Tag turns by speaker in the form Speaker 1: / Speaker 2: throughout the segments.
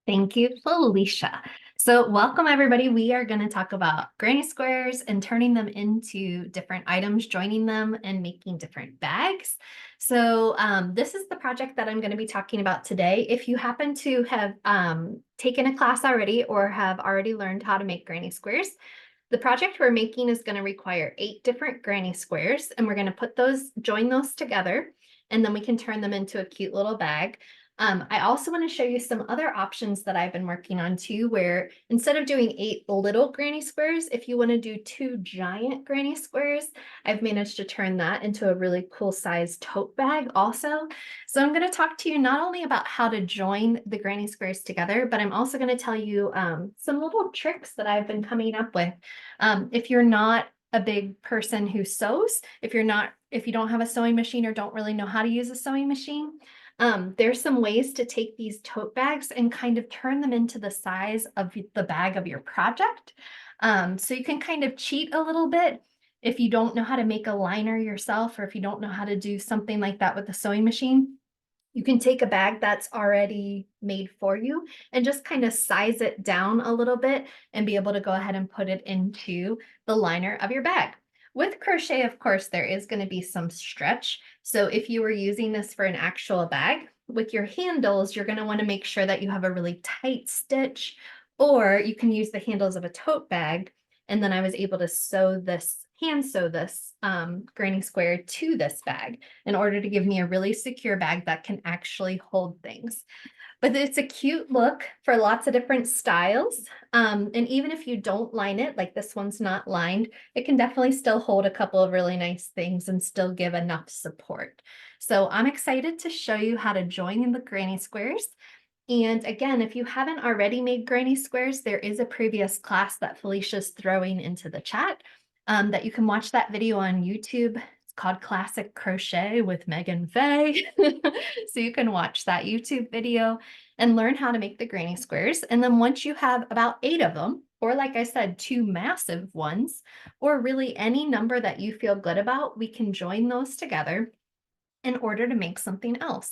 Speaker 1: Thank you, Felicia. So welcome everybody. We are going to talk about granny squares and turning them into different items, joining them and making different bags. So this is the project that I'm going to be talking about today. If you happen to have taken a class already or have already learned how to make granny squares, the project we're making is going to require 8 different granny squares, and we're going to join those together, and then we can turn them into a cute little bag. I also want to show you some other options that I've been working on too, where instead of doing 8 little granny squares, if you want to do 2 giant granny squares, I've managed to turn that into a really cool size tote bag also. So I'm going to talk to you not only about how to join the granny squares together, but I'm also going to tell you some little tricks that I've been coming up with. If you're not a big person who sews, if you don't have a sewing machine or don't really know how to use a sewing machine, there's some ways to take these tote bags and kind of turn them into the size of the bag of your project. So you can kind of cheat a little bit if you don't know how to make a liner yourself, or if you don't know how to do something like that with a sewing machine. You can take a bag that's already made for you and just kind of size it down a little bit and be able to go ahead and put it into the liner of your bag. With crochet, of course, there is going to be some stretch. So if you were using this for an actual bag, with your handles, you're going to want to make sure that you have a really tight stitch, or you can use the handles of a tote bag. And then I was able to hand sew this granny square to this bag in order to give me a really secure bag that can actually hold things. But it's a cute look for lots of different styles. And even if you don't line it, like this one's not lined, it can definitely still hold a couple of really nice things and still give enough support. So I'm excited to show you how to join in the granny squares. And again, if you haven't already made granny squares, there is a previous class that Felicia's throwing into the chat that you can watch that video on YouTube. It's called Classic Crochet with Meghan Fahey. So you can watch that YouTube video and learn how to make the granny squares. And then once you have about 8 of them, or like I said, 2 massive ones, or really any number that you feel good about, we can join those together in order to make something else.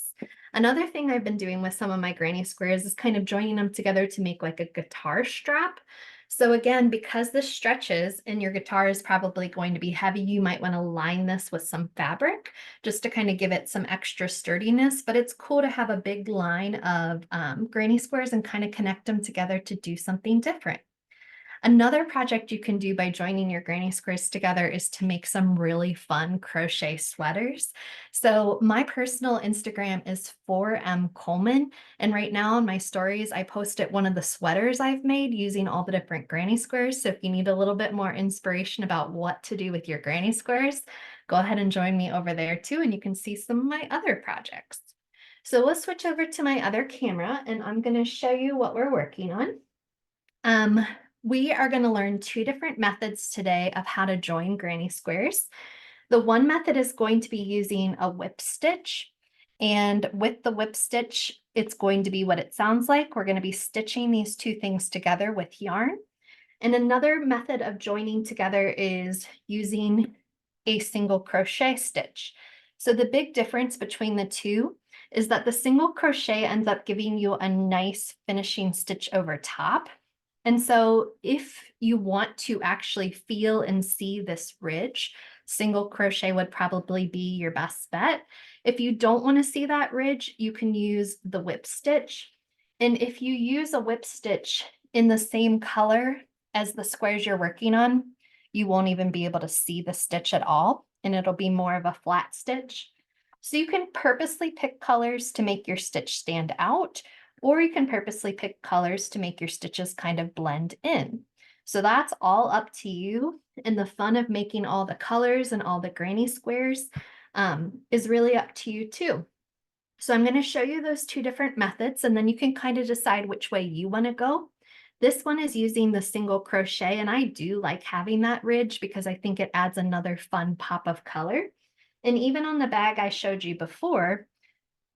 Speaker 1: Another thing I've been doing with some of my granny squares is kind of joining them together to make like a guitar strap. So again, because this stretches and your guitar is probably going to be heavy, you might want to line this with some fabric just to kind of give it some extra sturdiness. But it's cool to have a big line of granny squares and kind of connect them together to do something different. Another project you can do by joining your granny squares together is to make some really fun crochet sweaters. So my personal Instagram is 4M Coleman. And right now on my stories, I posted one of the sweaters I've made using all the different granny squares. So if you need a little bit more inspiration about what to do with your granny squares, go ahead and join me over there too. And you can see some of my other projects. So we'll switch over to my other camera and I'm going to show you what we're working on. We are going to learn 2 different methods today of how to join granny squares. The one method is going to be using a whip stitch. And with the whip stitch, it's going to be what it sounds like. We're going to be stitching these 2 things together with yarn. And another method of joining together is using a single crochet stitch. So the big difference between the two is that the single crochet ends up giving you a nice finishing stitch over top. And so if you want to actually feel and see this ridge, single crochet would probably be your best bet. If you don't want to see that ridge, you can use the whip stitch. And if you use a whip stitch in the same color as the squares you're working on, you won't even be able to see the stitch at all, and it'll be more of a flat stitch. So you can purposely pick colors to make your stitch stand out, or you can purposely pick colors to make your stitches kind of blend in. So that's all up to you. And the fun of making all the colors and all the granny squares is really up to you too. So I'm going to show you those 2 different methods, and then you can kind of decide which way you want to go. This one is using the single crochet, and I do like having that ridge because I think it adds another fun pop of color. And even on the bag I showed you before,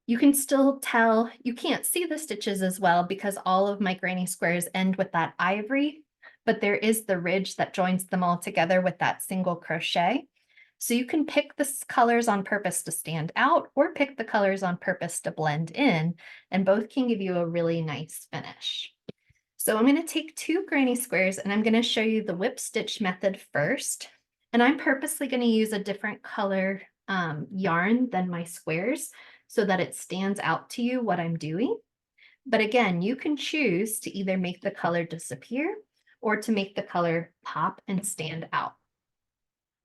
Speaker 1: you can still tell, you can't see the stitches as well because all of my granny squares end with that ivory, but there is the ridge that joins them all together with that single crochet. So you can pick the colors on purpose to stand out or pick the colors on purpose to blend in, and both can give you a really nice finish. So I'm going to take 2 granny squares and I'm going to show you the whip stitch method first. And I'm purposely going to use a different color yarn than my squares so that it stands out to you what I'm doing. But again, you can choose to either make the color disappear or to make the color pop and stand out.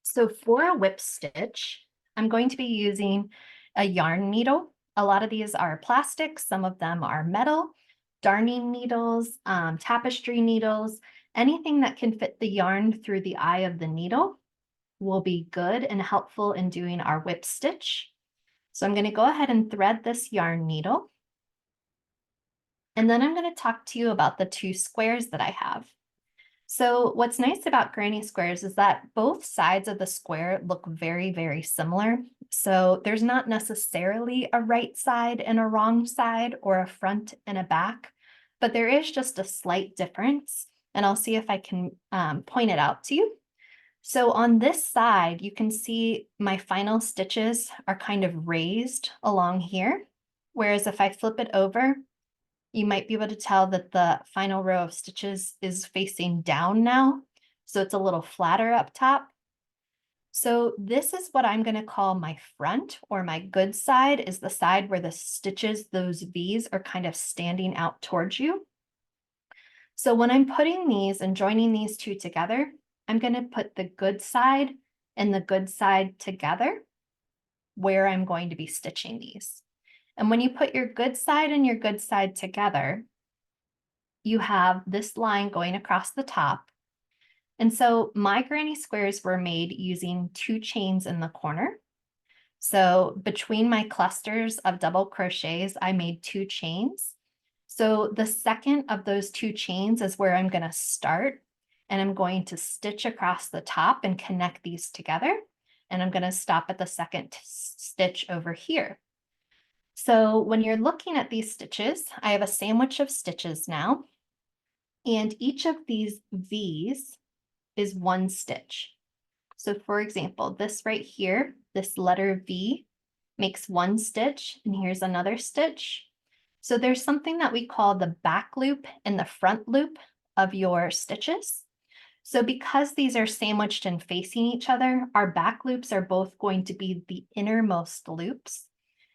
Speaker 1: So for a whip stitch, I'm going to be using a yarn needle. A lot of these are plastic, some of them are metal, darning needles, tapestry needles, anything that can fit the yarn through the eye of the needle will be good and helpful in doing our whip stitch. So I'm going to go ahead and thread this yarn needle. And then I'm going to talk to you about the 2 squares that I have. So what's nice about granny squares is that both sides of the square look very, very similar. So there's not necessarily a right side and a wrong side or a front and a back, but there is just a slight difference. And I'll see if I can point it out to you. So on this side, you can see my final stitches are kind of raised along here. Whereas if I flip it over, you might be able to tell that the final row of stitches is facing down now. So it's a little flatter up top. So this is what I'm going to call my front, or my good side is the side where the stitches, those V's, are kind of standing out towards you. So when I'm putting these and joining these 2 together, I'm going to put the good side and the good side together where I'm going to be stitching these. And when you put your good side and your good side together, you have this line going across the top. And so my granny squares were made using 2 chains in the corner. So between my clusters of double crochets, I made 2 chains. So the second of those 2 chains is where I'm going to start, and I'm going to stitch across the top and connect these together. And I'm going to stop at the second stitch over here. So when you're looking at these stitches, I have a sandwich of stitches now, and each of these V's is 1 stitch. So for example, this right here, this letter V makes 1 stitch, and here's another stitch. So there's something that we call the back loop and the front loop of your stitches. So because these are sandwiched and facing each other, our back loops are both going to be the innermost loops.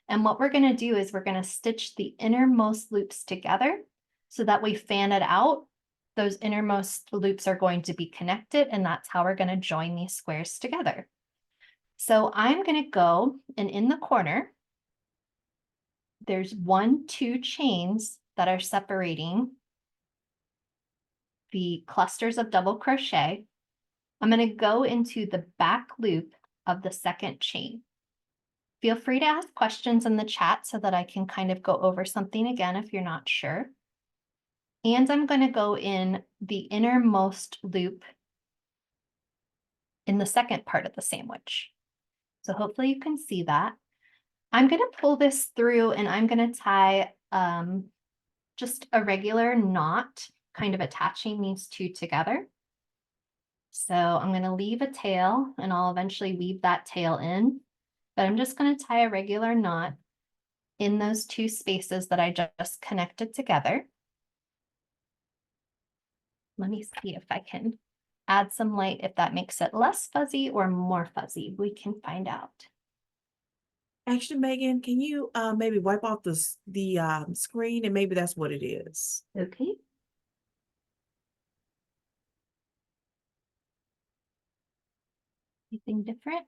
Speaker 1: And what we're going to do is we're going to stitch the innermost loops together so that we fan it out. Those innermost loops are going to be connected, and that's how we're going to join these squares together. So I'm going to go, and in the corner, there's 1, 2 chains that are separating the clusters of double crochet. I'm going to go into the back loop of the second chain. Feel free to ask questions in the chat so that I can kind of go over something again if you're not sure. And I'm going to go in the innermost loop in the second part of the sandwich. So hopefully you can see that. I'm going to pull this through, and I'm going to tie just a regular knot, kind of attaching these 2 together. So I'm going to leave a tail, and I'll eventually weave that tail in. But I'm just going to tie a regular knot in those 2 spaces that I just connected together. Let me see if I can add some light, if that makes it less fuzzy or more fuzzy. We can find out.
Speaker 2: Actually, Megan, can you maybe wipe off the screen, and maybe that's what it is.
Speaker 1: Okay. Anything different?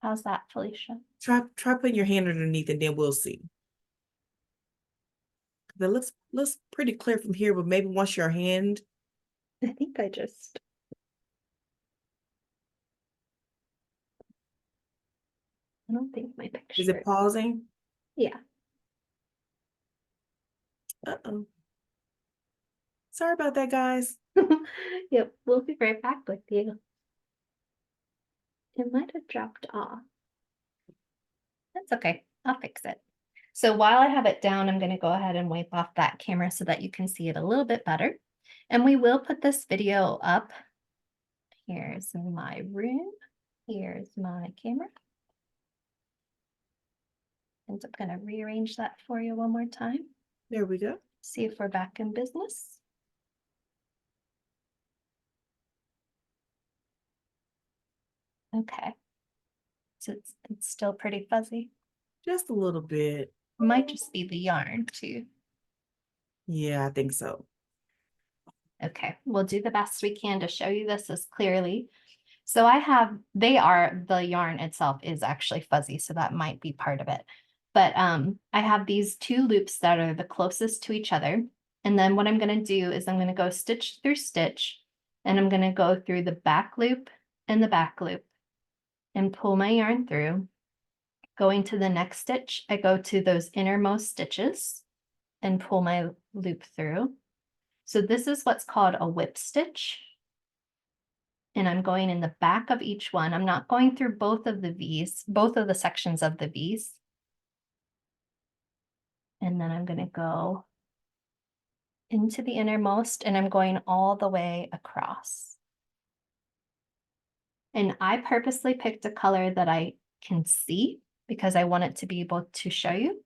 Speaker 1: How's that, Felicia?
Speaker 2: Try putting your hand underneath, and then we'll see. It looks pretty clear from here, but maybe once your hand.
Speaker 1: I think I don't think my picture.
Speaker 2: Is it pausing?
Speaker 1: Yeah.
Speaker 2: Uh-oh. Sorry about that, guys.
Speaker 1: Yep, we'll be right back with you. It might have dropped off. That's okay. I'll fix it. So while I have it down, I'm going to go ahead and wipe off that camera so that you can see it a little bit better. And we will put this video up Here's my room. Here's my camera. And I'm going to rearrange that for you one more time.
Speaker 2: There we go.
Speaker 1: See if we're back in business. Okay. So it's still pretty fuzzy.
Speaker 2: Just a little bit.
Speaker 1: Might just be the yarn too.
Speaker 2: Yeah, I think so.
Speaker 1: Okay, we'll do the best we can to show you this as clearly. So the yarn itself is actually fuzzy, so that might be part of it. But I have these two loops that are the closest to each other. And then what I'm going to do is I'm going to go stitch through stitch, and I'm going to go through the back loop and the back loop and pull my yarn through. Going to the next stitch, I go to those innermost stitches and pull my loop through. So this is what's called a whip stitch. And I'm going in the back of each one. I'm not going through both of the V's, both of the sections of the V's. And then I'm going to go into the innermost, and I'm going all the way across. And I purposely picked a color that I can see because I want it to be able to show you.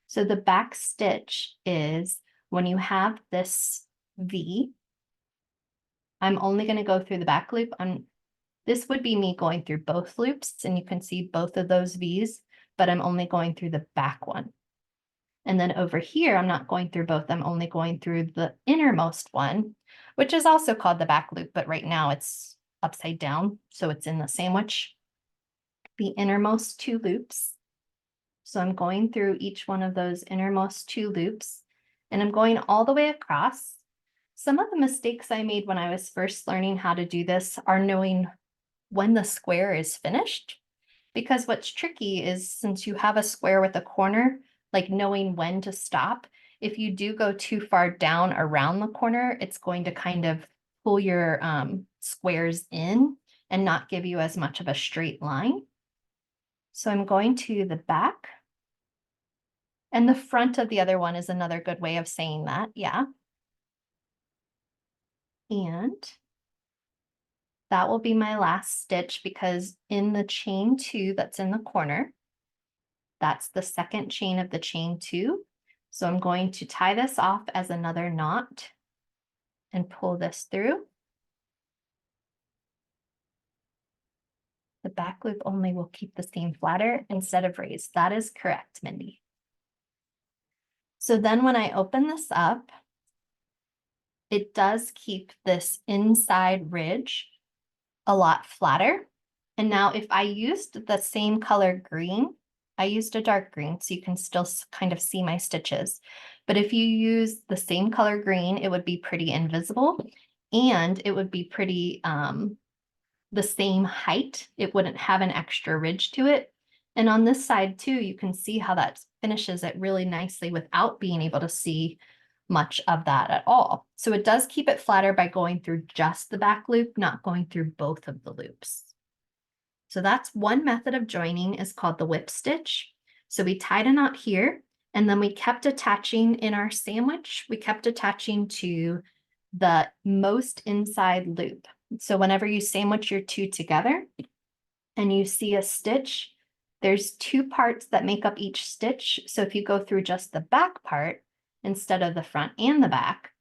Speaker 1: So the back stitch is when you have this V, I'm only going to go through the back loop. This would be me going through both loops, and you can see both of those V's, but I'm only going through the back one. And then over here, I'm not going through both. I'm only going through the innermost one, which is also called the back loop, but right now it's upside down, so it's in the sandwich. The innermost two loops. So I'm going through each one of those innermost two loops, and I'm going all the way across. Some of the mistakes I made when I was first learning how to do this are knowing when the square is finished, because what's tricky is since you have a square with a corner, like knowing when to stop. If you do go too far down around the corner, it's going to kind of pull your squares in and not give you as much of a straight line. So I'm going to the back, and the front of the other one is another good way of saying that, yeah. And that will be my last stitch, because in the chain 2 that's in the corner, that's the second chain of the chain 2. So I'm going to tie this off as another knot and pull this through. The back loop only will keep the seam flatter instead of raised. That is correct, Mindy. So then when I open this up, it does keep this inside ridge a lot flatter. And now if I used the same color green, I used a dark green so you can still kind of see my stitches. But if you use the same color green, it would be pretty invisible, and it would be pretty the same height. It wouldn't have an extra ridge to it. And on this side too, you can see how that finishes it really nicely without being able to see much of that at all. So it does keep it flatter by going through just the back loop, not going through both of the loops. So that's one method of joining, is called the whip stitch. So we tied a knot here, and then we kept attaching in our sandwich. We kept attaching to the most inside loop. So whenever you sandwich your two together and you see a stitch, there's two parts that make up each stitch. So if you go through just the back part instead of the front and the back,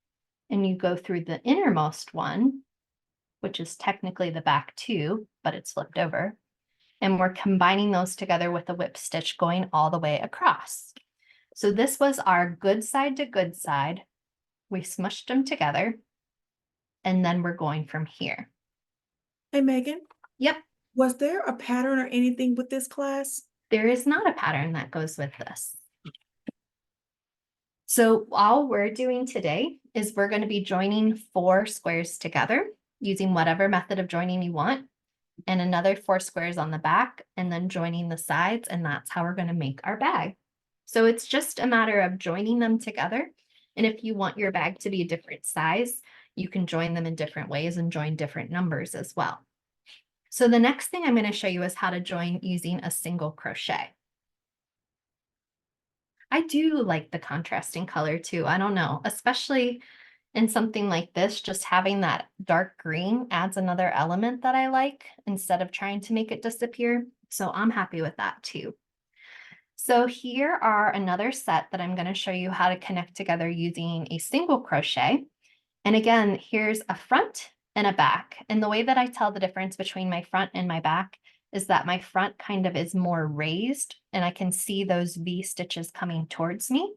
Speaker 1: and you go through the innermost one, which is technically the back too, but it's flipped over, and we're combining those together with a whip stitch going all the way across. So this was our good side to good side. We smushed them together, and then we're going from here.
Speaker 2: Hey, Megan.
Speaker 1: Yep.
Speaker 2: Was there a pattern or anything with this class?
Speaker 1: There is not a pattern that goes with this. So all we're doing today is we're going to be joining 4 squares together using whatever method of joining you want, and another 4 squares on the back, and then joining the sides, and that's how we're going to make our bag. So it's just a matter of joining them together. And if you want your bag to be a different size, you can join them in different ways and join different numbers as well. So the next thing I'm going to show you is how to join using a single crochet. I do like the contrasting color too. I don't know, especially And something like this, just having that dark green adds another element that I like instead of trying to make it disappear. So I'm happy with that too. So here are another set that I'm going to show you how to connect together using a single crochet. And again, here's a front and a back. And the way that I tell the difference between my front and my back is that my front kind of is more raised and I can see those V stitches coming towards me.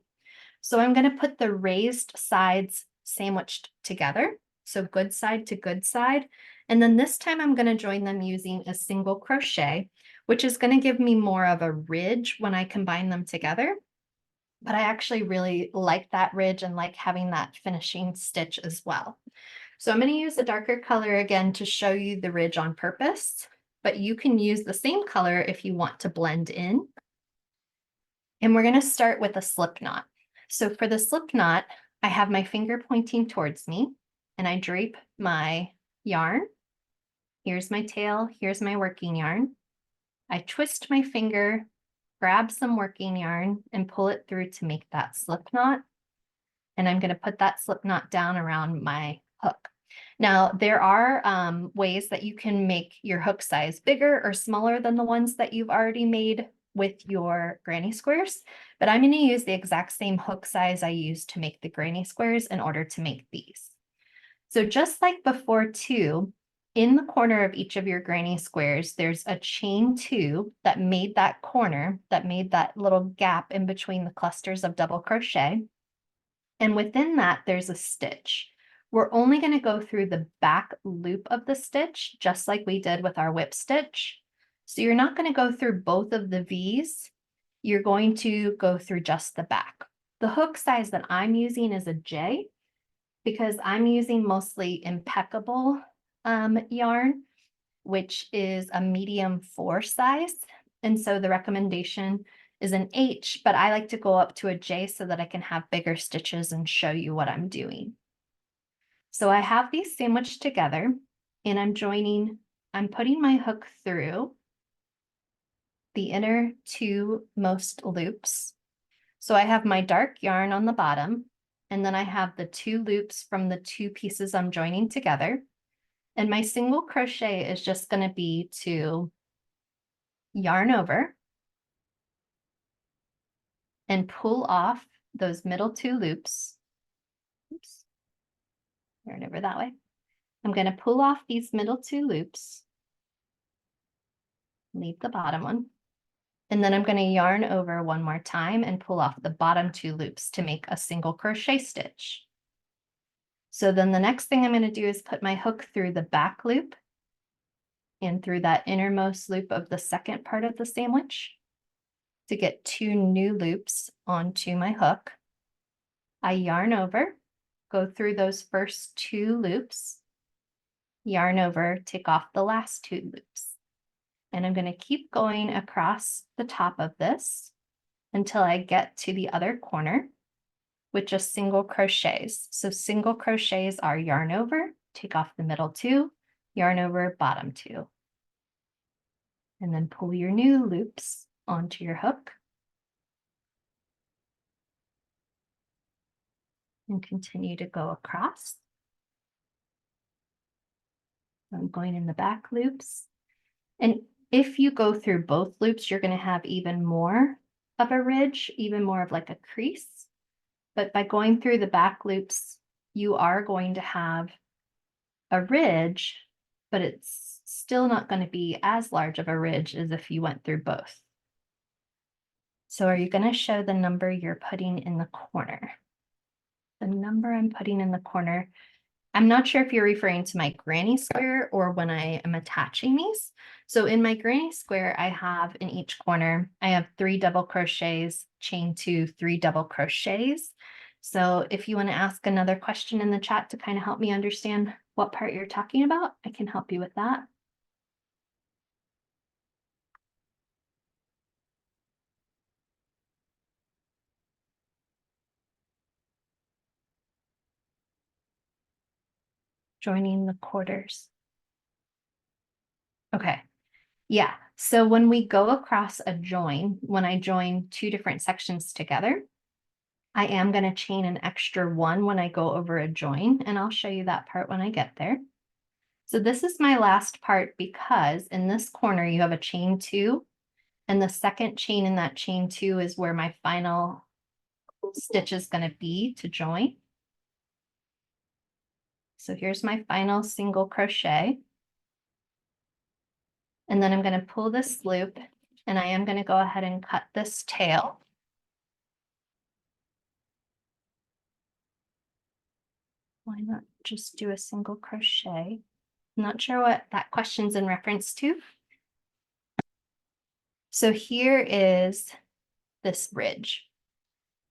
Speaker 1: So I'm going to put the raised sides sandwiched together. So good side to good side. And then this time I'm going to join them using a single crochet, which is going to give me more of a ridge when I combine them together. But I actually really like that ridge and like having that finishing stitch as well. So I'm going to use a darker color again to show you the ridge on purpose, but you can use the same color if you want to blend in. And we're going to start with a slip knot. So for the slip knot, I have my finger pointing towards me and I drape my yarn. Here's my tail, here's my working yarn. I twist my finger, grab some working yarn and pull it through to make that slip knot. And I'm going to put that slip knot down around my hook. Now, there are ways that you can make your hook size bigger or smaller than the ones that you've already made with your granny squares, but I'm going to use the exact same hook size I used to make the granny squares in order to make these. So just like before too, in the corner of each of your granny squares, there's a chain two that made that corner, that made that little gap in between the clusters of double crochet. And within that, there's a stitch. We're only going to go through the back loop of the stitch, just like we did with our whip stitch. So you're not going to go through both of the V's. You're going to go through just the back. The hook size that I'm using is a J because I'm using mostly Impeccable yarn, which is a medium 4 size. And so the recommendation is an H, but I like to go up to a J so that I can have bigger stitches and show you what I'm doing. So I have these sandwiched together and I'm putting my hook through the inner two most loops. So I have my dark yarn on the bottom, and then I have the 2 loops from the 2 pieces I'm joining together. And my single crochet is just going to be to yarn over and pull off those middle 2 loops. Oops. Yarn over that way. I'm going to pull off these middle 2 loops, leave the bottom one, and then I'm going to yarn over one more time and pull off the bottom 2 loops to make a single crochet stitch. So then the next thing I'm going to do is put my hook through the back loop and through that innermost loop of the second part of the sandwich to get 2 new loops onto my hook. I yarn over, go through those first 2 loops, yarn over, take off the last 2 loops. And I'm going to keep going across the top of this until I get to the other corner with just single crochets. So single crochets are yarn over, take off the middle 2, yarn over, bottom 2. And then pull your new loops onto your hook. And continue to go across. So I'm going in the back loops. And if you go through both loops, you're going to have even more of a ridge, even more of like a crease. But by going through the back loops, you are going to have a ridge, but it's still not going to be as large of a ridge as if you went through both. So are you going to show the number you're putting in the corner? The number I'm putting in the corner, I'm not sure if you're referring to my granny square or when I am attaching these. So in my granny square, I have in each corner, I have 3 double crochets, chain 2, 3 double crochets. So if you want to ask another question in the chat to kind of help me understand what part you're talking about, I can help you with that. Joining the quarters. Okay. Yeah. So when we go across a join, when I join 2 different sections together, I am going to chain an extra one when I go over a join, and I'll show you that part when I get there. So this is my last part because in this corner you have a chain 2, and the second chain in that chain 2 is where my final stitch is going to be to join. So here's my final single crochet. And then I'm going to pull this loop, and I am going to go ahead and cut this tail. Why not just do a single crochet? I'm not sure what that question's in reference to. So here is this ridge.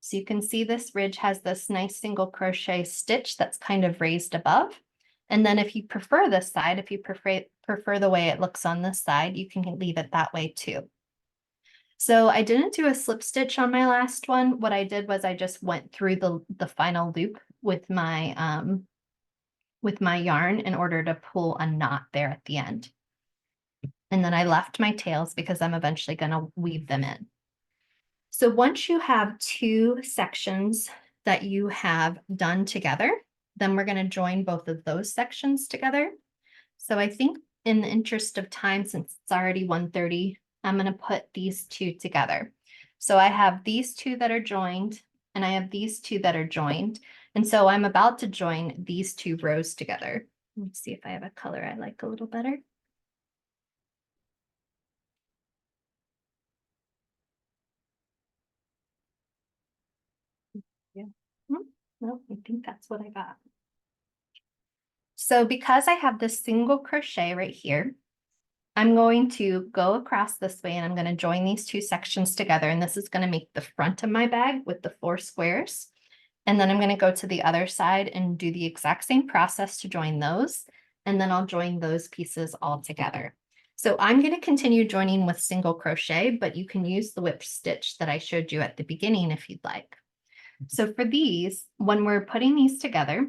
Speaker 1: So you can see this ridge has this nice single crochet stitch that's kind of raised above. And then if you prefer this side, if you prefer the way it looks on this side, you can leave it that way too. So I didn't do a slip stitch on my last one. What I did was I just went through the final loop with my yarn in order to pull a knot there at the end. And then I left my tails because I'm eventually going to weave them in. So once you have 2 sections that you have done together, then we're going to join both of those sections together. So I think in the interest of time, since it's already 1:30, I'm going to put these 2 together. So I have these 2 that are joined, and I have these 2 that are joined. And so I'm about to join these 2 rows together. Let's see if I have a color I like a little better. Yeah. No, I think that's what I got. So because I have this single crochet right here, I'm going to go across this way and I'm going to join these 2 sections together. And this is going to make the front of my bag with the 4 squares. And then I'm going to go to the other side and do the exact same process to join those. And then I'll join those pieces all together. So I'm going to continue joining with single crochet, but you can use the whip stitch that I showed you at the beginning if you'd like. So for these, when we're putting these together,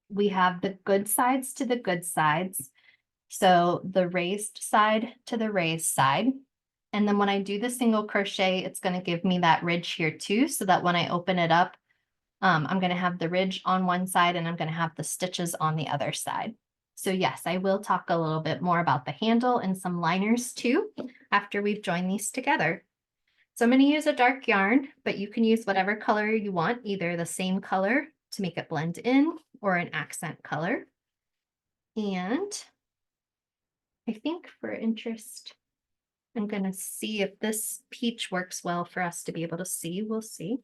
Speaker 1: we have the good sides to the good sides. So the raised side to the raised side. And then when I do the single crochet, it's going to give me that ridge here too, so that when I open it up, I'm going to have the ridge on one side and I'm going to have the stitches on the other side. So yes, I will talk a little bit more about the handle and some liners too, after we've joined these together. So I'm going to use a dark yarn, but you can use whatever color you want, either the same color to make it blend in or an accent color. And I think for interest, I'm going to see if this peach works well for us to be able to see. We'll see.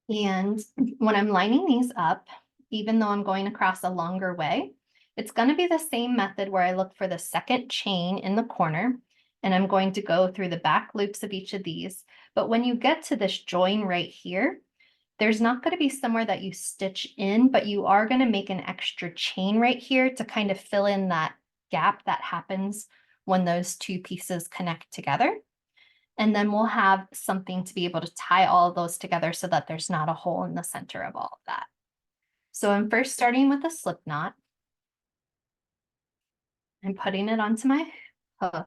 Speaker 1: And when I'm lining these up, even though I'm going across a longer way, it's going to be the same method where I look for the second chain in the corner, and I'm going to go through the back loops of each of these. But when you get to this join right here, there's not going to be somewhere that you stitch in, but you are going to make an extra chain right here to kind of fill in that gap that happens when those 2 pieces connect together. And then we'll have something to be able to tie all of those together so that there's not a hole in the center of all of that. So I'm first starting with a slip knot. I'm putting it onto my hook.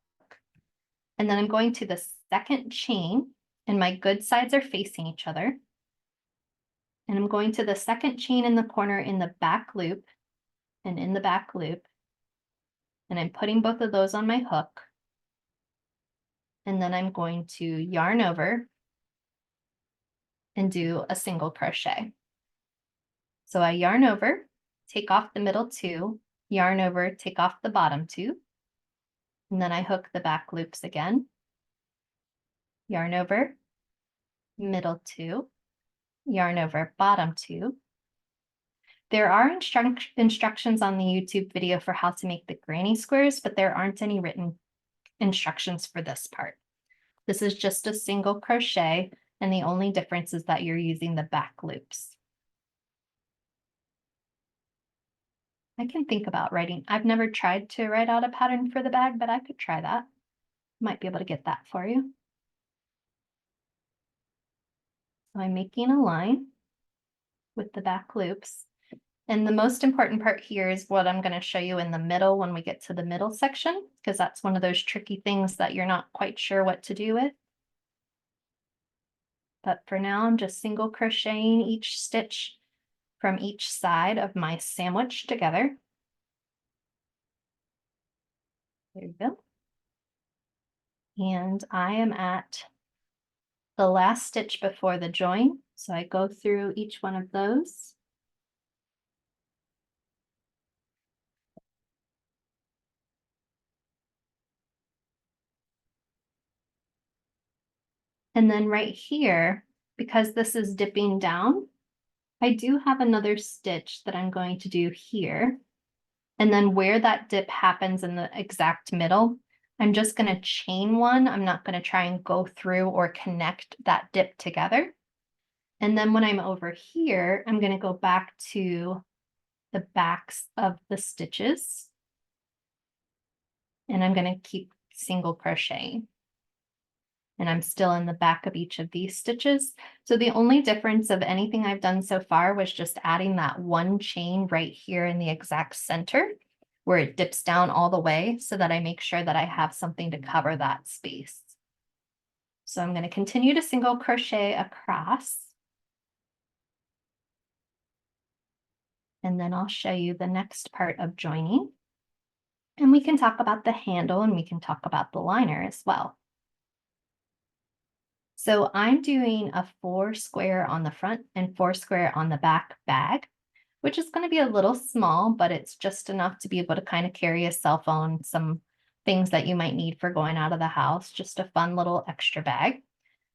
Speaker 1: And then I'm going to the second chain, and my good sides are facing each other. And I'm going to the second chain in the corner in the back loop and in the back loop. And I'm putting both of those on my hook. And then I'm going to yarn over and do a single crochet. So I yarn over, take off the middle 2, yarn over, take off the bottom 2, and then I hook the back loops again, yarn over, middle 2, yarn over, bottom 2. There are instructions on the YouTube video for how to make the granny squares, but there aren't any written instructions for this part. This is just a single crochet, and the only difference is that you're using the back loops. I can think about writing. I've never tried to write out a pattern for the bag, but I could try that. Might be able to get that for you. So I'm making a line with the back loops. And the most important part here is what I'm going to show you in the middle when we get to the middle section, because that's one of those tricky things that you're not quite sure what to do with. But for now, I'm just single crocheting each stitch from each side of my sandwich together. There you go. And I am at the last stitch before the join. So I go through each one of those. And then right here, because this is dipping down, I do have another stitch that I'm going to do here. And then where that dip happens in the exact middle, I'm just going to chain one. I'm not going to try and go through or connect that dip together. And then when I'm over here, I'm going to go back to the backs of the stitches. And I'm going to keep single crocheting. And I'm still in the back of each of these stitches. So the only difference of anything I've done so far was just adding that one chain right here in the exact center where it dips down all the way so that I make sure that I have something to cover that space. So I'm going to continue to single crochet across. And then I'll show you the next part of joining. And we can talk about the handle and we can talk about the liner as well. So I'm doing a 4 square on the front and 4 square on the back bag, which is going to be a little small, but it's just enough to be able to kind of carry a cell phone, some things that you might need for going out of the house, just a fun little extra bag.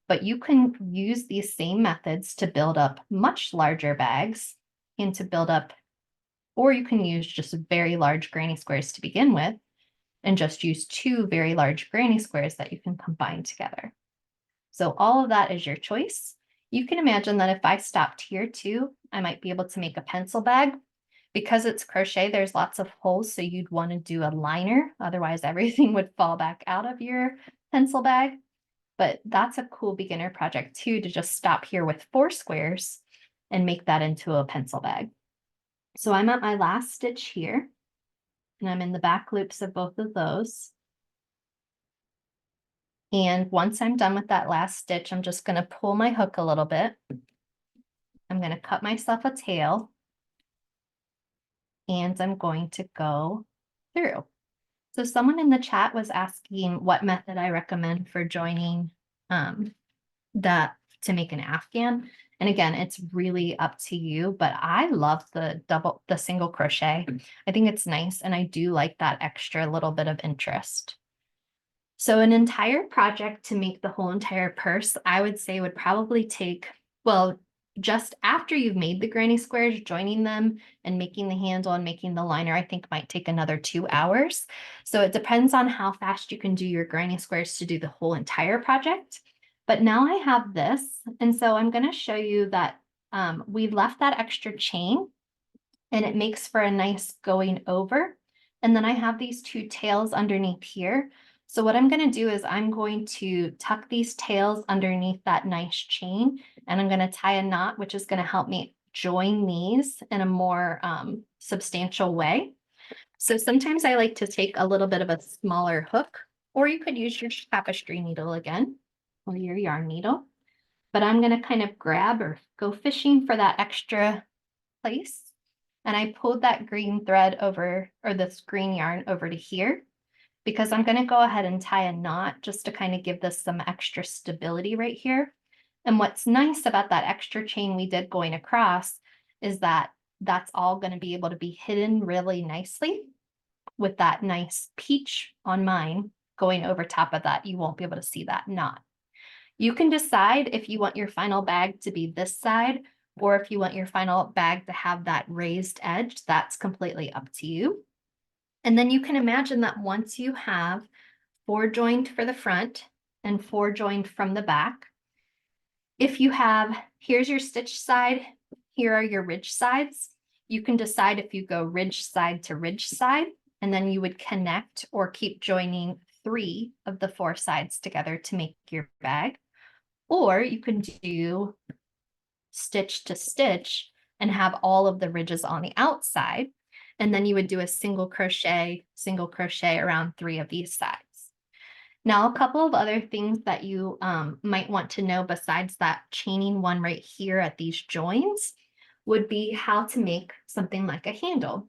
Speaker 1: But you can use these same methods to build up much larger bags and to build up, or you can use just very large granny squares to begin with and just use 2 very large granny squares that you can combine together. So all of that is your choice. You can imagine that if I stopped here too, I might be able to make a pencil bag. Because it's crochet, there's lots of holes, so you'd want to do a liner. Otherwise, everything would fall back out of your pencil bag. But that's a cool beginner project too, to just stop here with 4 squares and make that into a pencil bag. So I'm at my last stitch here, and I'm in the back loops of both of those. And once I'm done with that last stitch, I'm just going to pull my hook a little bit. I'm going to cut myself a tail. And I'm going to go through. So someone in the chat was asking what method I recommend for joining that to make an Afghan. And again, it's really up to you, but I love the single crochet. I think it's nice. And I do like that extra little bit of interest. So an entire project to make the whole entire purse, I would say would probably take, well, just after you've made the granny squares, joining them and making the handle and making the liner, I think might take another 2 hours. So it depends on how fast you can do your granny squares to do the whole entire project. But now I have this, and so I'm going to show you that we left that extra chain and it makes for a nice going over. And then I have these 2 tails underneath here. So what I'm going to do is I'm going to tuck these tails underneath that nice chain, and I'm going to tie a knot, which is going to help me join these in a more substantial way. So sometimes I like to take a little bit of a smaller hook, or you could use your tapestry needle again, or your yarn needle. But I'm going to kind of grab or go fishing for that extra place. And I pulled that green thread over, or this green yarn over to here, because I'm going to go ahead and tie a knot just to kind of give this some extra stability right here. And what's nice about that extra chain we did going across is that that's all going to be able to be hidden really nicely with that nice peach on mine going over top of that. You won't be able to see that knot. You can decide if you want your final bag to be this side, or if you want your final bag to have that raised edge. That's completely up to you. And then you can imagine that once you have 4 joined for the front and 4 joined from the back, if you have, here's your stitch side, here are your ridge sides, you can decide if you go ridge side to ridge side, and then you would connect or keep joining 3 of the 4 sides together to make your bag. Or you can do stitch to stitch and have all of the ridges on the outside. And then you would do a single crochet around 3 of these sides. Now, a couple of other things that you might want to know besides that chaining one right here at these joins would be how to make something like a handle.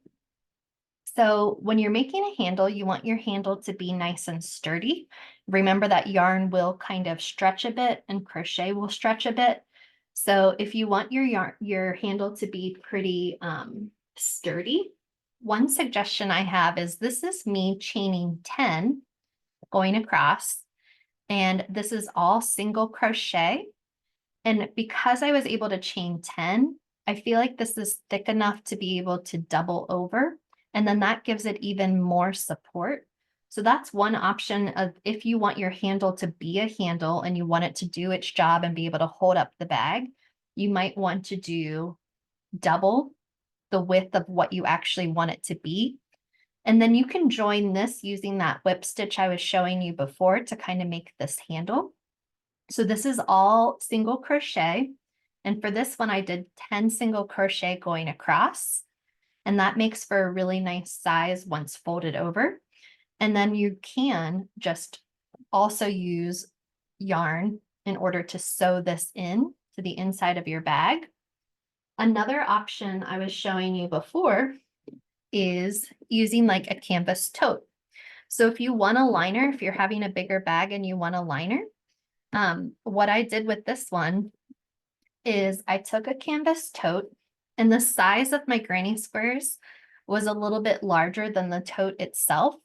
Speaker 1: So when you're making a handle, you want your handle to be nice and sturdy. Remember that yarn will kind of stretch a bit and crochet will stretch a bit. So if you want your handle to be pretty sturdy, one suggestion I have is this is me chaining 10 going across, and this is all single crochet. And because I was able to chain 10, I feel like this is thick enough to be able to double over. And then that gives it even more support. So that's one option of if you want your handle to be a handle and you want it to do its job and be able to hold up the bag, you might want to do double the width of what you actually want it to be. And then you can join this using that whip stitch I was showing you before to kind of make this handle. So this is all single crochet. And for this one, I did 10 single crochet going across. And that makes for a really nice size once folded over. And then you can just also use yarn in order to sew this in to the inside of your bag. Another option I was showing you before is using like a canvas tote. So if you want a liner, if you're having a bigger bag and you want a liner, what I did with this one is I took a canvas tote, and the size of my granny squares was a little bit larger than the tote itself.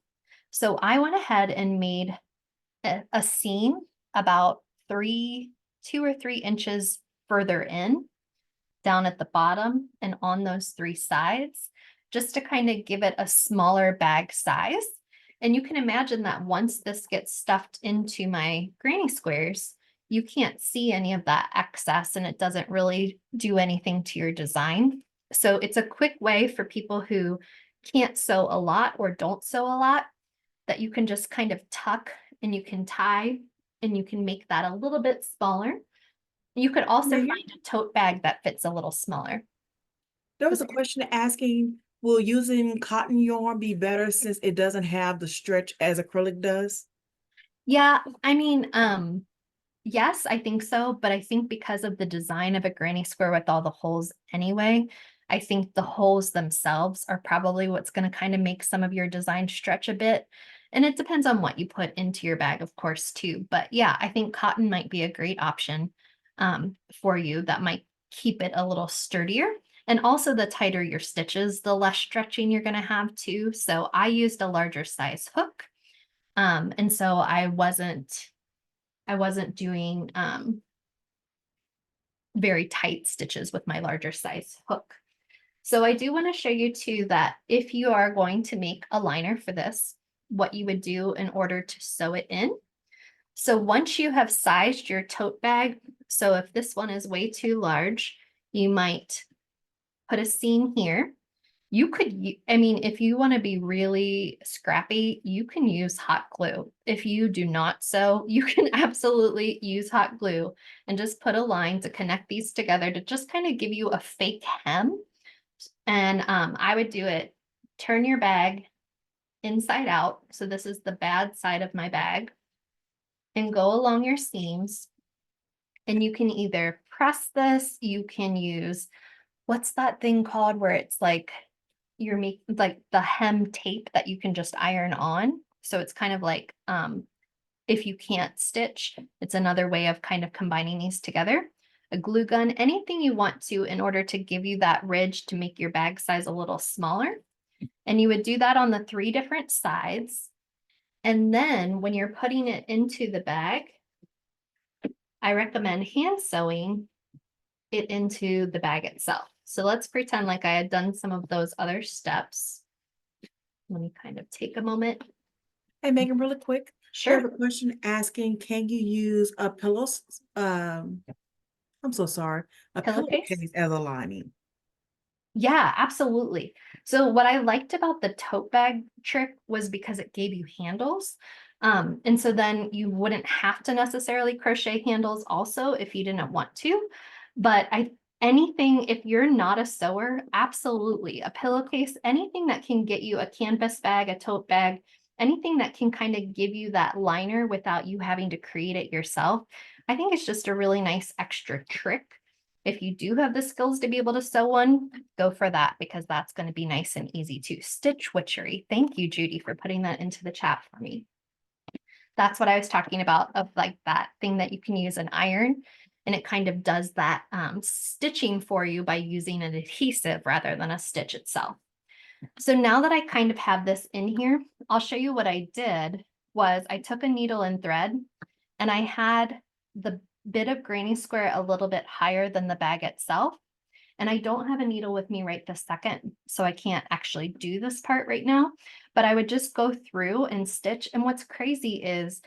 Speaker 1: So I went ahead and made a seam about 2 or 3 inches further in, down at the bottom and on those 3 sides, just to kind of give it a smaller bag size. And you can imagine that once this gets stuffed into my granny squares, you can't see any of that excess and it doesn't really do anything to your design. So it's a quick way for people who can't sew a lot or don't sew a lot, that you can just kind of tuck and you can tie and you can make that a little bit smaller. You could also
Speaker 2: Megan,
Speaker 1: find a tote bag that fits a little smaller.
Speaker 2: there was
Speaker 1: Was
Speaker 2: a question asking, will using cotton yarn be better since it doesn't have the stretch as acrylic does?
Speaker 1: Yeah, I mean, yes, I think so, but I think because of the design of a granny square with all the holes anyway, I think the holes themselves are probably what's going to kind of make some of your design stretch a bit. And it depends on what you put into your bag, of course, too. But yeah, I think cotton might be a great option for you. That might keep it a little sturdier. And also the tighter your stitches, the less stretching you're going to have too. So I used a larger size hook. And so I wasn't doing very tight stitches with my larger size hook. So I do want to show you too that if you are going to make a liner for this, what you would do in order to sew it in. So once you have sized your tote bag, so if this one is way too large, you might put a seam here. You could, I mean, if you want to be really scrappy, you can use hot glue. If you do not sew, you can absolutely use hot glue and just put a line to connect these together to just kind of give you a fake hem. And I would do it, turn your bag inside out. So this is the bad side of my bag, and go along your seams. And you can either press this, you can use, what's that thing called where it's like, you're making like the hem tape that you can just iron on. So it's kind of like, if you can't stitch, it's another way of kind of combining these together. A glue gun, anything you want to in order to give you that ridge to make your bag size a little smaller. And you would do that on the 3 different sides. And then when you're putting it into the bag, I recommend hand sewing it into the bag itself. So let's pretend like I had done some of those other steps. Let me kind of take a moment.
Speaker 2: Hey, Megan, really quick. We have
Speaker 1: Sure.
Speaker 2: a question asking, can you use a I'm so sorry, a
Speaker 1: Pillowcase?
Speaker 2: pillowcase as a lining?
Speaker 1: Yeah, absolutely. So what I liked about the tote bag trick was because it gave you handles. And so then you wouldn't have to necessarily crochet handles also if you didn't want to. But anything, if you're not a sewer, absolutely. A pillowcase, anything that can get you a canvas bag, a tote bag, anything that can kind of give you that liner without you having to create it yourself. I think it's just a really nice extra trick. If you do have the skills to be able to sew one, go for that because that's going to be nice and easy too. Stitch witchery. Thank you, Judy, for putting that into the chat for me. That's what I was talking about, of like that thing that you can use an iron, and it kind of does that stitching for you by using an adhesive rather than a stitch itself. So now that I kind of have this in here, I'll show you what I did was I took a needle and thread and I had the bit of granny square a little bit higher than the bag itself. And I don't have a needle with me right this second, so I can't actually do this part right now, but I would just go through and stitch. And what's crazy is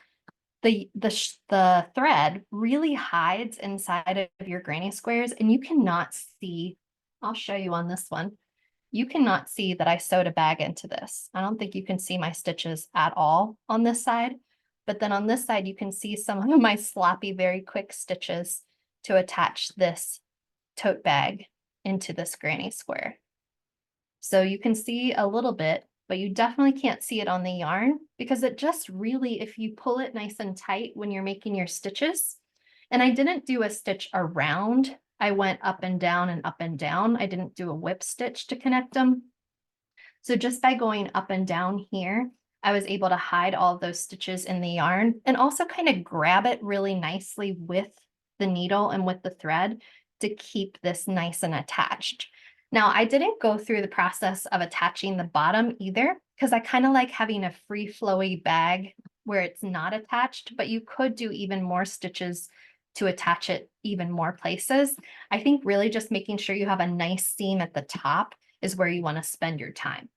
Speaker 1: the thread really hides inside of your granny squares and you cannot see. I'll show you on this one. You cannot see that I sewed a bag into this. I don't think you can see my stitches at all on this side, but then on this side, you can see some of my sloppy, very quick stitches to attach this tote bag into this granny square. So you can see a little bit, but you definitely can't see it on the yarn because it just really, if you pull it nice and tight when you're making your stitches, and I didn't do a stitch around, I went up and down and up and down. I didn't do a whip stitch to connect them. So just by going up and down here, I was able to hide all of those stitches in the yarn and also kind of grab it really nicely with the needle and with the thread to keep this nice and attached. Now, I didn't go through the process of attaching the bottom either, because I kind of like having a free flowy bag where it's not attached, but you could do even more stitches to attach it even more places. I think really just making sure you have a nice seam at the top is where you want to spend your time.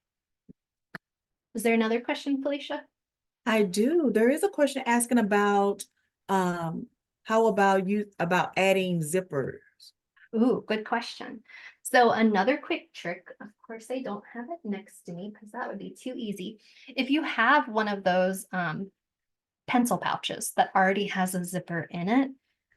Speaker 1: Is there another question, Felicia?
Speaker 2: I do. There is a question asking about how about adding zippers?
Speaker 1: Ooh, good question. So another quick trick, of course, I don't have it next to me because that would be too easy. If you have one of those pencil pouches that already has a zipper in it,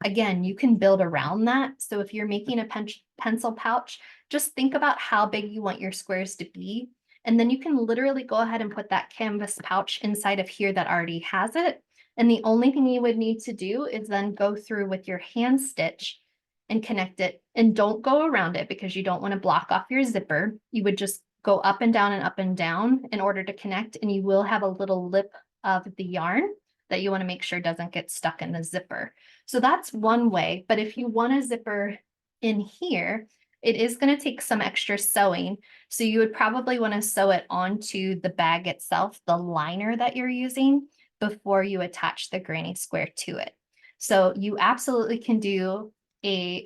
Speaker 1: again, you can build around that. So if you're making a pencil pouch, just think about how big you want your squares to be. And then you can literally go ahead and put that canvas pouch inside of here that already has it. And the only thing you would need to do is then go through with your hand stitch and connect it. And don't go around it because you don't want to block off your zipper. You would just go up and down in order to connect. And you will have a little lip of the yarn that you want to make sure doesn't get stuck in the zipper. So that's one way. But if you want a zipper in here, it is going to take some extra sewing. So you would probably want to sew it onto the bag itself, the liner that you're using, before you attach the granny square to it. So you absolutely can do a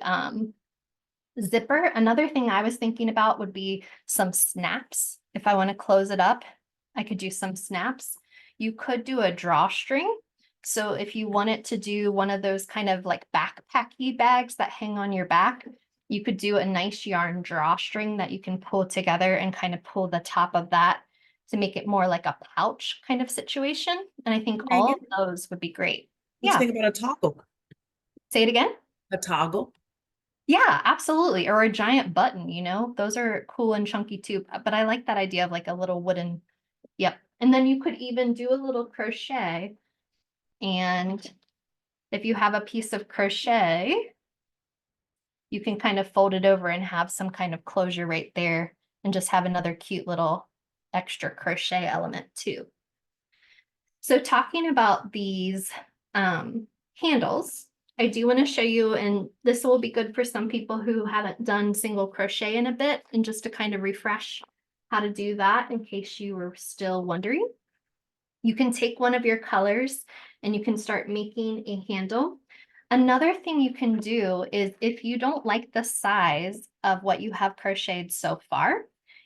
Speaker 1: zipper. Another thing I was thinking about would be some snaps. If I want to close it up, I could do some snaps. You could do a drawstring. So if you wanted to do one of those kind of like backpacky bags that hang on your back, you could do a nice yarn drawstring that you can pull together and kind of pull the top of that to make it more like a pouch kind of situation. And I think all of those would be great.
Speaker 2: What
Speaker 1: Yeah.
Speaker 2: you think about a toggle?
Speaker 1: Say it again.
Speaker 2: A toggle?
Speaker 1: Yeah, absolutely. Or a giant button, you know, those are cool and chunky too. But I like that idea of like a little wooden, yep. And then you could even do a little crochet. And if you have a piece of crochet, you can kind of fold it over and have some kind of closure right there and just have another cute little extra crochet element too. So talking about these handles, I do want to show you, and this will be good for some people who haven't done single crochet in a bit, and just to kind of refresh how to do that in case you were still wondering. You can take one of your colors and you can start making a handle. Another thing you can do is if you don't like the size of what you have crocheted so far,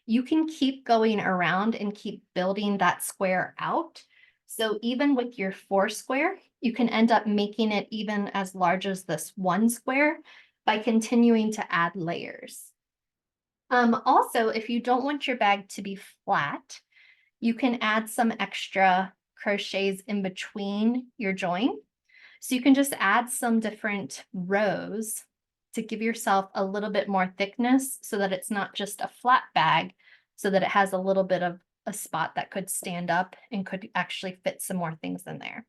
Speaker 1: you can keep going around and keep building that square out. So even with your 4 square, you can end up making it even as large as this 1 square by continuing to add layers. Also, if you don't want your bag to be flat, you can add some extra crochets in between your join. So you can just add some different rows to give yourself a little bit more thickness so that it's not just a flat bag, so that it has a little bit of a spot that could stand up and could actually fit some more things in there.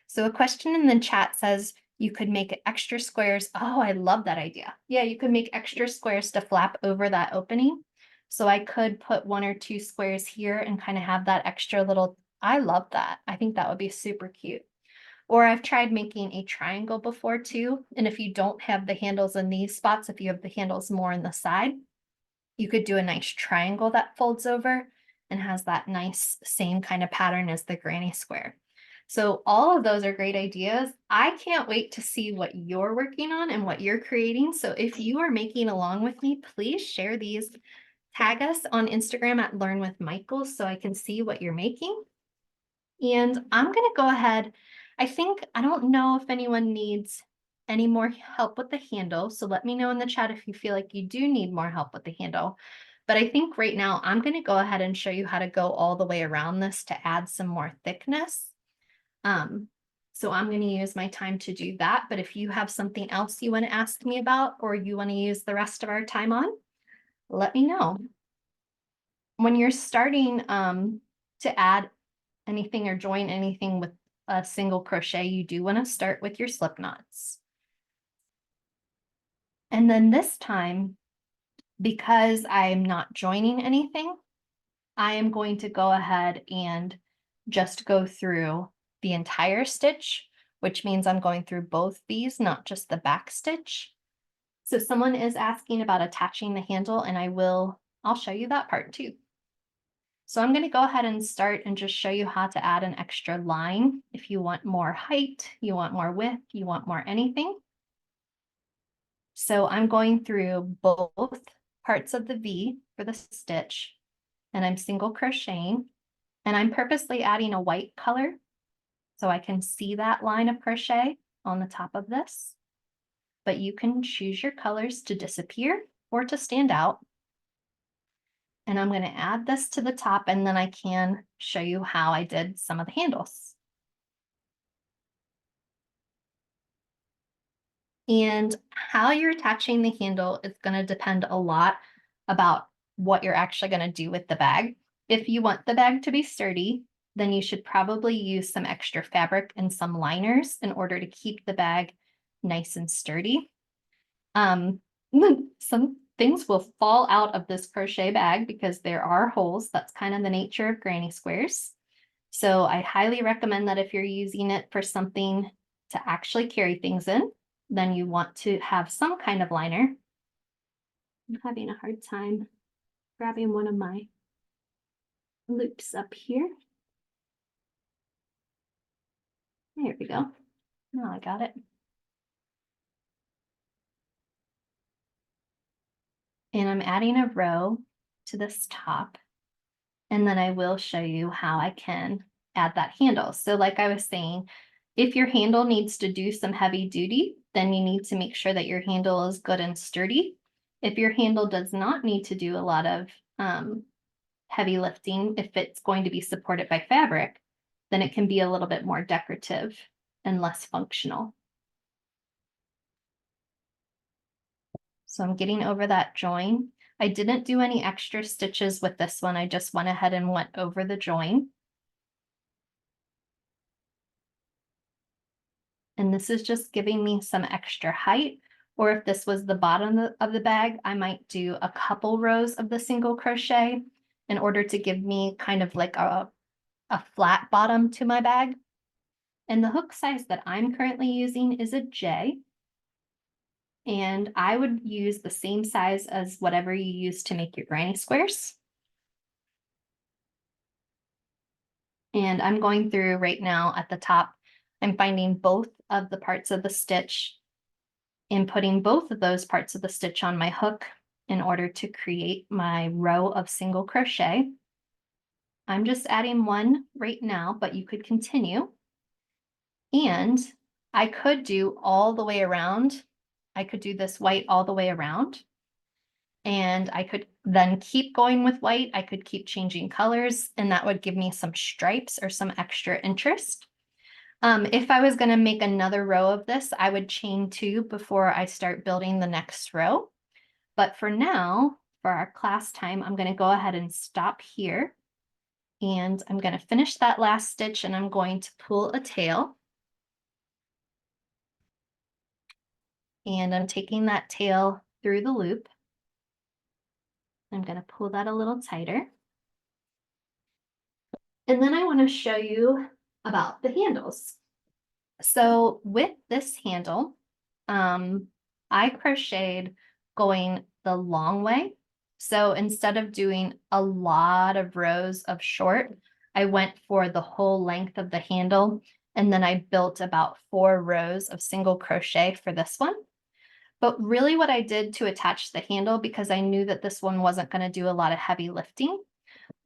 Speaker 1: So a question in the chat says, you could make extra squares. Oh, I love that idea. Yeah, you could make extra squares to flap over that opening. So I could put 1 or 2 squares here and kind of have that extra little, I love that. I think that would be super cute. Or I've tried making a triangle before too. And if you don't have the handles in these spots, if you have the handles more on the side, you could do a nice triangle that folds over and has that nice same kind of pattern as the granny square. So all of those are great ideas. I can't wait to see what you're working on and what you're creating. So if you are making along with me, please share these. Tag us on Instagram at Learn with Michael so I can see what you're making. And I'm going to go ahead. I don't know if anyone needs any more help with the handle. So let me know in the chat if you feel like you do need more help with the handle. But I think right now I'm going to go ahead and show you how to go all the way around this to add some more thickness. So I'm going to use my time to do that. But if you have something else you want to ask me about, or you want to use the rest of our time on, let me know. When you're starting to add anything or join anything with a single crochet, you do want to start with your slip knots. And then this time, because I'm not joining anything, I am going to go ahead and just go through the entire stitch, which means I'm going through both these, not just the back stitch. So someone is asking about attaching the handle, and I'll show you that part too. So I'm going to go ahead and start and just show you how to add an extra line. If you want more height, you want more width, you want more anything. So I'm going through both parts of the V for the stitch, and I'm single crocheting, and I'm purposely adding a white color so I can see that line of crochet on the top of this. But you can choose your colors to disappear or to stand out. And I'm going to add this to the top, and then I can show you how I did some of the handles. And how you're attaching the handle is going to depend a lot about what you're actually going to do with the bag. If you want the bag to be sturdy, then you should probably use some extra fabric and some liners in order to keep the bag nice and sturdy. Some things will fall out of this crochet bag because there are holes. That's kind of the nature of granny squares. So I highly recommend that if you're using it for something to actually carry things in, then you want to have some kind of liner. I'm having a hard time grabbing one of my loops up here. There we go. Now I got it. And I'm adding a row to this top. And then I will show you how I can add that handle. So like I was saying, if your handle needs to do some heavy duty, then you need to make sure that your handle is good and sturdy. If your handle does not need to do a lot of heavy lifting, if it's going to be supported by fabric, then it can be a little bit more decorative and less functional. So I'm getting over that join. I didn't do any extra stitches with this one. I just went ahead and went over the join. And this is just giving me some extra height. Or if this was the bottom of the bag, I might do a couple rows of the single crochet in order to give me kind of like a flat bottom to my bag. And the hook size that I'm currently using is a J. And I would use the same size as whatever you use to make your granny squares. And I'm going through right now at the top, I'm finding both of the parts of the stitch and putting both of those parts of the stitch on my hook in order to create my row of single crochet. I'm just adding one right now, but you could continue. And I could do all the way around. I could do this white all the way around. And I could then keep going with white. I could keep changing colors, and that would give me some stripes or some extra interest. If I was going to make another row of this, I would chain 2 before I start building the next row. But for now, for our class time, I'm going to go ahead and stop here. And I'm going to finish that last stitch and I'm going to pull a tail. And I'm taking that tail through the loop. I'm going to pull that a little tighter. And then I want to show you about the handles. So with this handle, I crocheted going the long way. So instead of doing a lot of rows of short, I went for the whole length of the handle. And then I built about 4 rows of single crochet for this one. But really what I did to attach the handle, because I knew that this one wasn't going to do a lot of heavy lifting,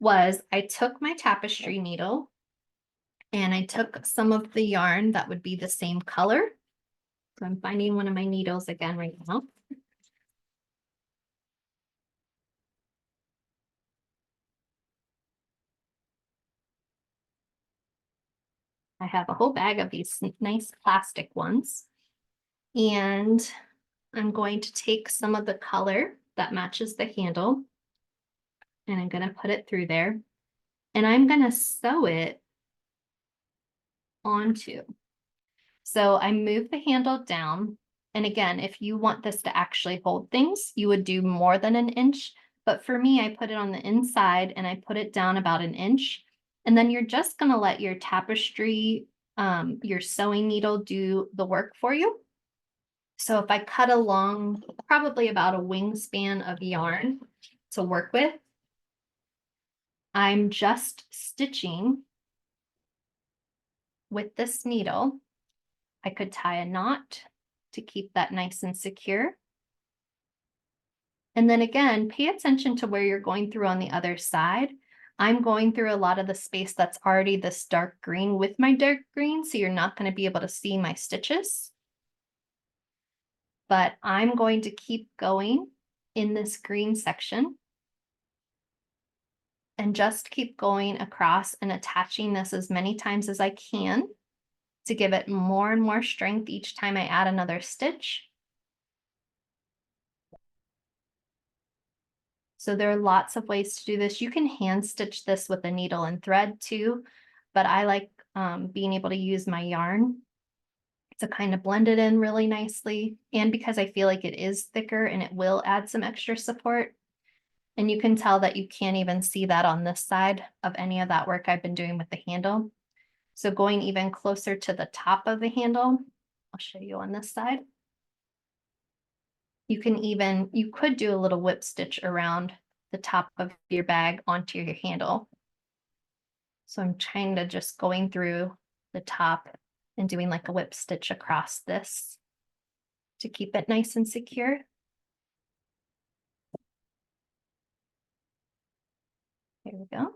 Speaker 1: was I took my tapestry needle and I took some of the yarn that would be the same color. So I'm finding one of my needles again right now. I have a whole bag of these nice plastic ones. And I'm going to take some of the color that matches the handle and I'm going to put it through there. And I'm going to sew it onto. So I move the handle down. And again, if you want this to actually hold things, you would do more than an inch. But for me, I put it on the inside and I put it down about an inch. And then you're just going to let your tapestry, your sewing needle do the work for you. So if I cut along probably about a wingspan of yarn to work with, I'm just stitching with this needle. I could tie a knot to keep that nice and secure. And then again, pay attention to where you're going through on the other side. I'm going through a lot of the space that's already this dark green with my dark green, so you're not going to be able to see my stitches. But I'm going to keep going in this green section and just keep going across and attaching this as many times as I can to give it more and more strength each time I add another stitch. So there are lots of ways to do this. You can hand stitch this with a needle and thread too, but I like being able to use my yarn to kind of blend it in really nicely. And because I feel like it is thicker and it will add some extra support. And you can tell that you can't even see that on this side of any of that work I've been doing with the handle. So going even closer to the top of the handle, I'll show you on this side. You could do a little whip stitch around the top of your bag onto your handle. So I'm trying to just going through the top and doing like a whip stitch across this to keep it nice and secure. Here we go.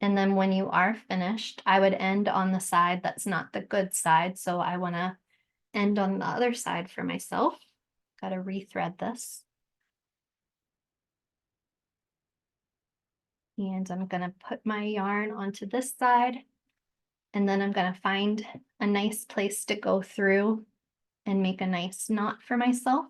Speaker 1: And then when you are finished, I would end on the side that's not the good side. So I want to end on the other side for myself. Got to rethread this. And I'm going to put my yarn onto this side. And then I'm going to find a nice place to go through and make a nice knot for myself.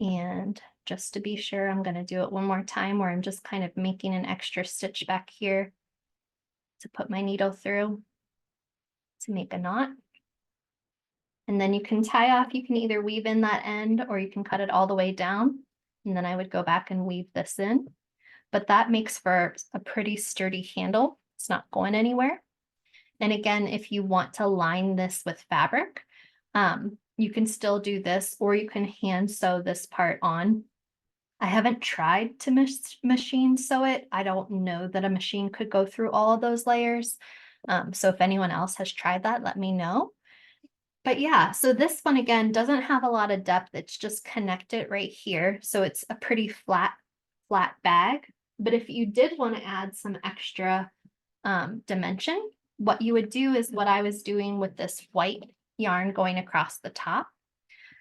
Speaker 1: And just to be sure, I'm going to do it one more time where I'm just kind of making an extra stitch back here to put my needle through to make a knot. And then you can tie off, you can either weave in that end or you can cut it all the way down. And then I would go back and weave this in. But that makes for a pretty sturdy handle. It's not going anywhere. And again, if you want to line this with fabric, you can still do this, or you can hand sew this part on. I haven't tried to machine sew it. I don't know that a machine could go through all of those layers. So if anyone else has tried that, let me know. But yeah, so this one again doesn't have a lot of depth. It's just connected right here. So it's a pretty flat bag. But if you did want to add some extra dimension, what you would do is what I was doing with this white yarn going across the top.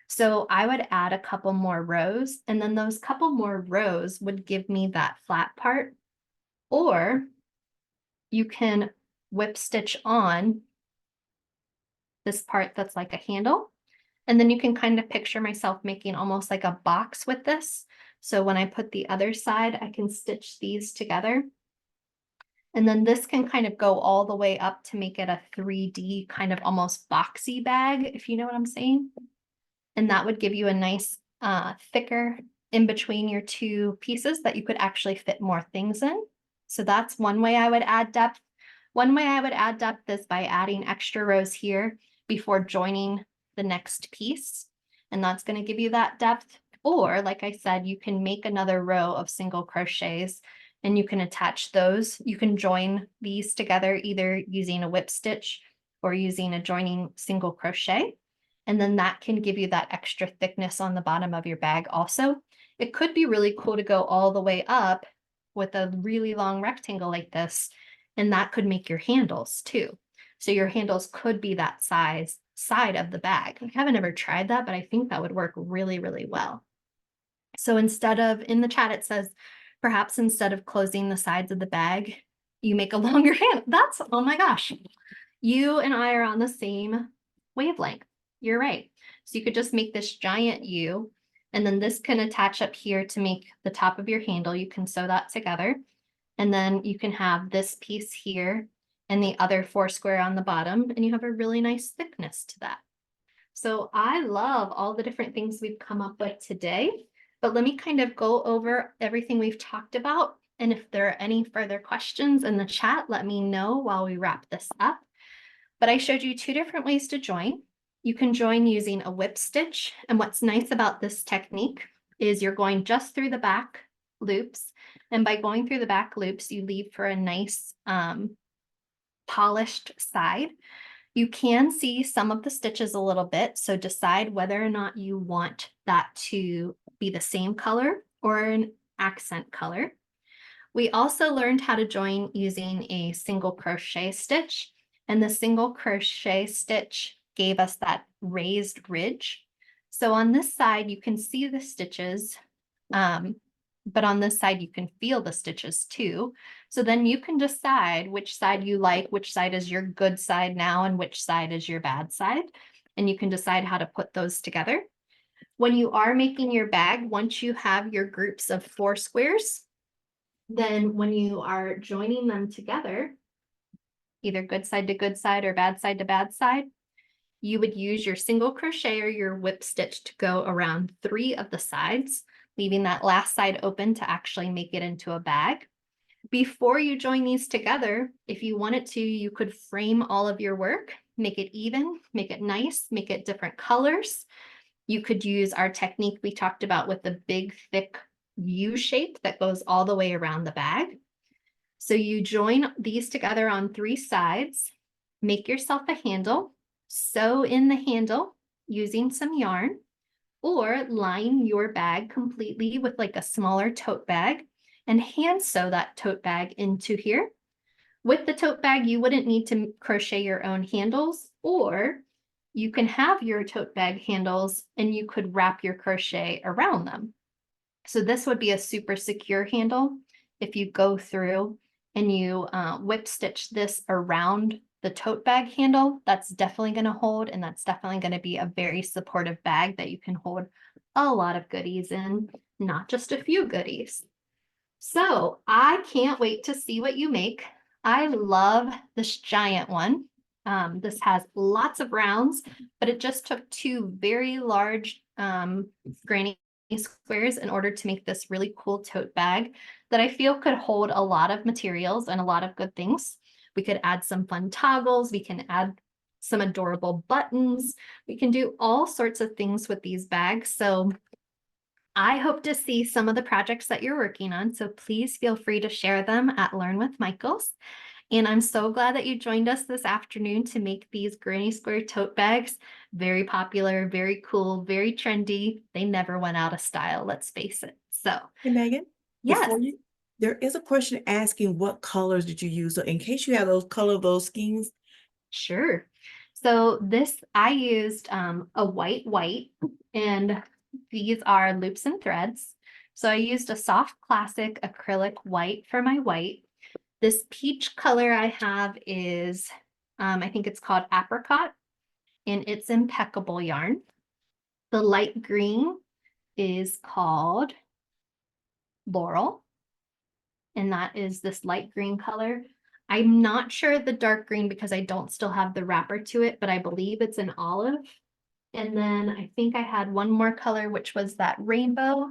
Speaker 1: So I would add a couple more rows, and then those couple more rows would give me that flat part. Or you can whip stitch on this part that's like a handle, And then you can kind of picture myself making almost like a box with this. So when I put the other side, I can stitch these together. And then this can kind of go all the way up to make it a 3D kind of almost boxy bag, if you know what I'm saying. And that would give you a nice thicker in between your two pieces that you could actually fit more things in. So that's one way I would add depth. One way I would add depth is by adding extra rows here before joining the next piece. And that's going to give you that depth. Or like I said, you can make another row of single crochets and you can attach those. You can join these together either using a whip stitch or using a joining single crochet. And then that can give you that extra thickness on the bottom of your bag also. It could be really cool to go all the way up with a really long rectangle like this, and that could make your handles too. So your handles could be that side of the bag. I haven't ever tried that, but I think that would work really, really well. So instead of, in the chat, it says, perhaps instead of closing the sides of the bag, you make a longer handle. That's, oh my gosh, you and I are on the same wavelength. You're right. So you could just make this giant U, and then this can attach up here to make the top of your handle. You can sew that together. And then you can have this piece here and the other 4 square on the bottom, and you have a really nice thickness to that. So I love all the different things we've come up with today, but let me kind of go over everything we've talked about. And if there are any further questions in the chat, let me know while we wrap this up. But I showed you 2 different ways to join. You can join using a whip stitch. And what's nice about this technique is you're going just through the back loops. And by going through the back loops, you leave for a nice polished side. You can see some of the stitches a little bit, so decide whether or not you want that to be the same color or an accent color. We also learned how to join using a single crochet stitch, and the single crochet stitch gave us that raised ridge. So on this side, you can see the stitches, but on this side, you can feel the stitches too. So then you can decide which side you like, which side is your good side now, and which side is your bad side. And you can decide how to put those together. When you are making your bag, once you have your groups of 4 squares, then when you are joining them together, either good side to good side or bad side to bad side, you would use your single crochet or your whip stitch to go around 3 of the sides, leaving that last side open to actually make it into a bag. Before you join these together, if you wanted to, you could frame all of your work, make it even, make it nice, make it different colors. You could use our technique we talked about with the big, thick U shape that goes all the way around the bag. So you join these together on 3 sides, make yourself a handle, sew in the handle using some yarn, or line your bag completely with like a smaller tote bag and hand sew that tote bag into here. With the tote bag, you wouldn't need to crochet your own handles, or you can have your tote bag handles and you could wrap your crochet around them. So this would be a super secure handle. If you go through and you whip stitch this around the tote bag handle, that's definitely going to hold, and that's definitely going to be a very supportive bag that you can hold a lot of goodies in, not just a few goodies. So I can't wait to see what you make. I love this giant one. This has lots of rounds, but it just took 2 very large granny squares in order to make this really cool tote bag that I feel could hold a lot of materials and a lot of good things. We could add some fun toggles. We can add some adorable buttons. We can do all sorts of things with these bags. So I hope to see some of the projects that you're working on. So please feel free to share them at Learn with Michaels. And I'm so glad that you joined us this afternoon to make these granny square tote bags. Very popular, very cool, very trendy. They never went out of style, let's face it. So,
Speaker 2: Hey, Megan,
Speaker 1: yes.
Speaker 2: there is a question asking what colors did you use? So in case you have those skeins.
Speaker 1: Sure. So this, I used a white, and these are loops and threads. So I used a soft classic acrylic white for my white. This peach color I have is, I think it's called Apricot, and it's Impeccable yarn. The light green is called Laurel, and that is this light green color. I'm not sure the dark green because I don't still have the wrapper to it, but I believe it's an olive. And then I think I had one more color, which was that rainbow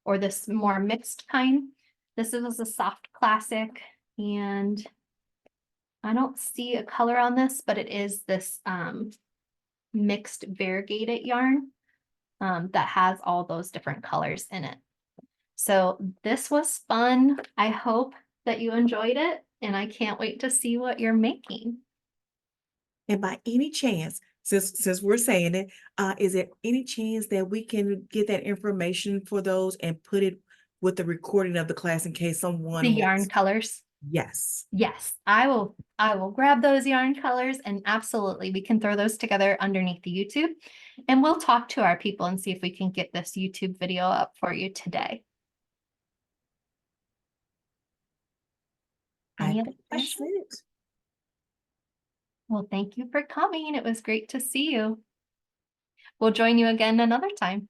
Speaker 1: or this more mixed kind. This was a soft classic, and I don't see a color on this, but it is this mixed variegated yarn that has all those different colors in it. So this was fun. I hope that you enjoyed it, and I can't wait to see what you're making.
Speaker 2: And by any chance, since we're saying it, is there any chance that we can get that information for those and put it with the recording of the class in case
Speaker 1: The
Speaker 2: someone
Speaker 1: yarn
Speaker 2: wants?
Speaker 1: colors.
Speaker 2: Yes.
Speaker 1: Yes, I will grab those yarn colors, and absolutely we can throw those together underneath the YouTube, and we'll talk to our people and see if we can get this YouTube video up for you today.
Speaker 2: I
Speaker 1: Any other
Speaker 2: think that's
Speaker 1: questions?
Speaker 2: it.
Speaker 1: Well, thank you for coming. It was great to see you. We'll join you again another time.